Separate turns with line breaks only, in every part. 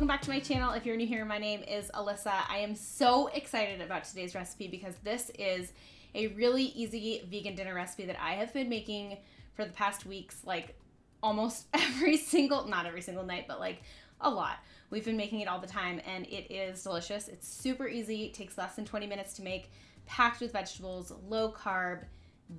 welcome back to my channel. If you're new here, my name is Alyssa. I am so excited about today's recipe because this is a really easy vegan dinner recipe that I have been making for the past weeks, like almost not every single night, but like a lot. We've been making it all the time and it is delicious. It's super easy. It takes less than 20 minutes to make, packed with vegetables, low carb,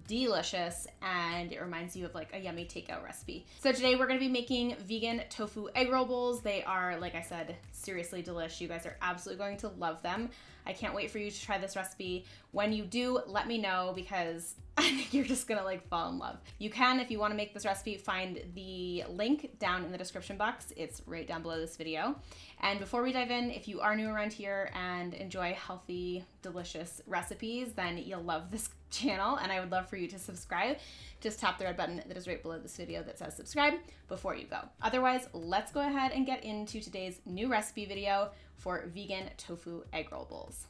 delicious, and it reminds you of like a yummy takeout recipe. So today we're going to be making vegan tofu egg roll bowls. They are, like I said, seriously delish. You guys are absolutely going to love them. I can't wait for you to try this recipe. When you do, let me know because I think you're just gonna like fall in love. You can, if you want to make this recipe, find the link down in the description box. It's right down below this video. And before we dive in, if you are new around here and enjoy healthy, delicious recipes, then you'll love this channel and I would love for you to subscribe. Just tap the red button that is right below this video that says subscribe before you go. Otherwise, let's go ahead and get into today's new recipe video for vegan tofu egg roll bowls.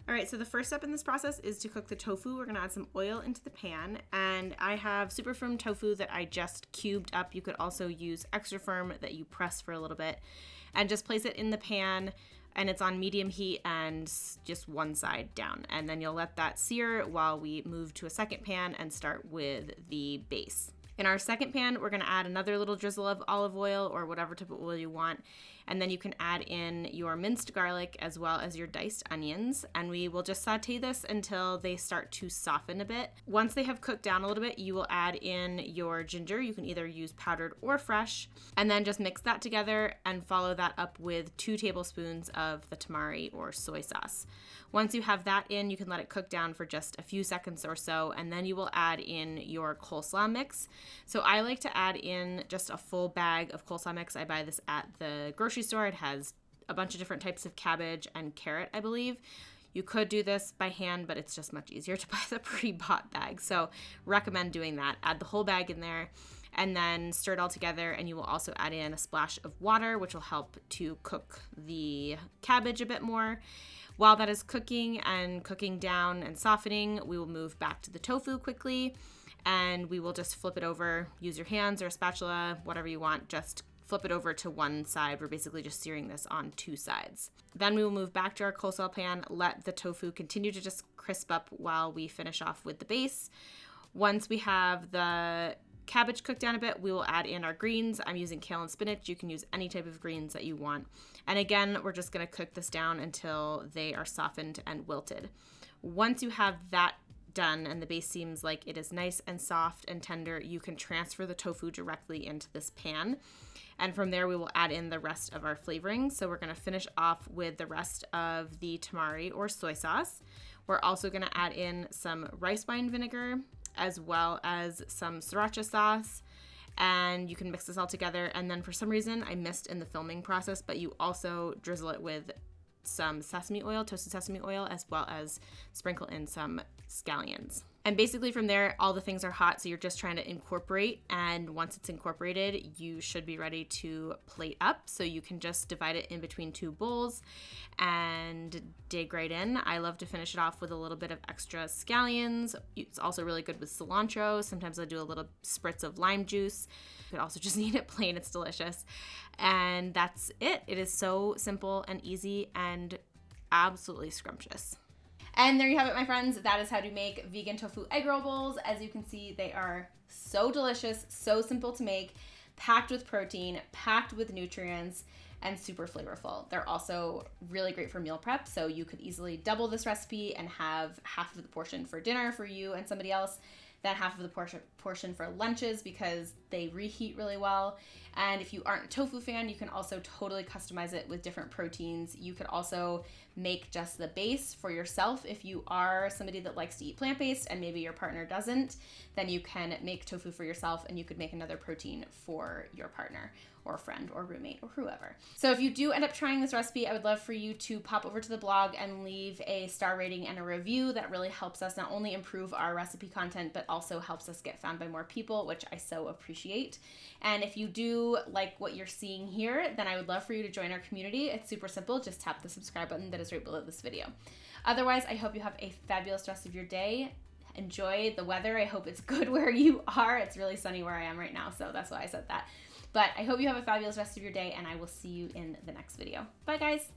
All right, so the first step in this process is to cook the tofu. We're gonna add some oil into the pan, and I have super firm tofu that I just cubed up. You could also use extra firm that you press for a little bit, and just place it in the pan, and it's on medium heat and just one side down. And then you'll let that sear while we move to a second pan and start with the base. In our second pan, we're gonna add another little drizzle of olive oil or whatever type of oil you want. And then you can add in your minced garlic as well as your diced onions. And we will just saute this until they start to soften a bit. Once they have cooked down a little bit, you will add in your ginger. You can either use powdered or fresh. And then just mix that together and follow that up with 2 tablespoons of the tamari or soy sauce. Once you have that in, you can let it cook down for just a few seconds or so, and then you will add in your coleslaw mix. So I like to add in just a full bag of coleslaw mix. I buy this at the grocery store. It has a bunch of different types of cabbage and carrot, I believe. You could do this by hand, but it's just much easier to buy the pre-bought bag. So recommend doing that. Add the whole bag in there and then stir it all together, and you will also add in a splash of water, which will help to cook the cabbage a bit more. While that is cooking and cooking down and softening, we will move back to the tofu quickly, and we will just flip it over. Use your hands or a spatula, whatever you want, just flip it over to one side. We're basically just searing this on 2 sides. Then we will move back to our coleslaw pan, let the tofu continue to just crisp up while we finish off with the base. Once we have the cabbage cooked down a bit, we will add in our greens. I'm using kale and spinach. You can use any type of greens that you want. And again, we're just gonna cook this down until they are softened and wilted. Once you have that done and the base seems like it is nice and soft and tender, you can transfer the tofu directly into this pan. And from there, we will add in the rest of our flavoring. So we're gonna finish off with the rest of the tamari or soy sauce. We're also gonna add in some rice wine vinegar, as well as some sriracha sauce, and you can mix this all together. And then for some reason I missed in the filming process, but you also drizzle it with some sesame oil, toasted sesame oil, as well as sprinkle in some scallions. And basically from there, all the things are hot, so you're just trying to incorporate, and once it's incorporated, you should be ready to plate up. So you can just divide it in between 2 bowls and dig right in. I love to finish it off with a little bit of extra scallions. It's also really good with cilantro. Sometimes I do a little spritz of lime juice. You could also just eat it plain, it's delicious. And that's it. It is so simple and easy and absolutely scrumptious. And there you have it, my friends. That is how to make vegan tofu egg roll bowls. As you can see, they are so delicious, so simple to make, packed with protein, packed with nutrients, and super flavorful. They're also really great for meal prep, so you could easily double this recipe and have half of the portion for dinner for you and somebody else, then half of the portion for lunches because they reheat really well. And if you aren't a tofu fan, you can also totally customize it with different proteins. You could also make just the base for yourself. If you are somebody that likes to eat plant-based and maybe your partner doesn't, then you can make tofu for yourself and you could make another protein for your partner or friend or roommate or whoever. So if you do end up trying this recipe, I would love for you to pop over to the blog and leave a star rating and a review. That really helps us not only improve our recipe content, but also helps us get found by more people, which I so appreciate. And if you do like what you're seeing here, then I would love for you to join our community. It's super simple. Just tap the subscribe button that is right below this video. Otherwise, I hope you have a fabulous rest of your day. Enjoy the weather. I hope it's good where you are. It's really sunny where I am right now, so that's why I said that. But I hope you have a fabulous rest of your day, and I will see you in the next video. Bye, guys.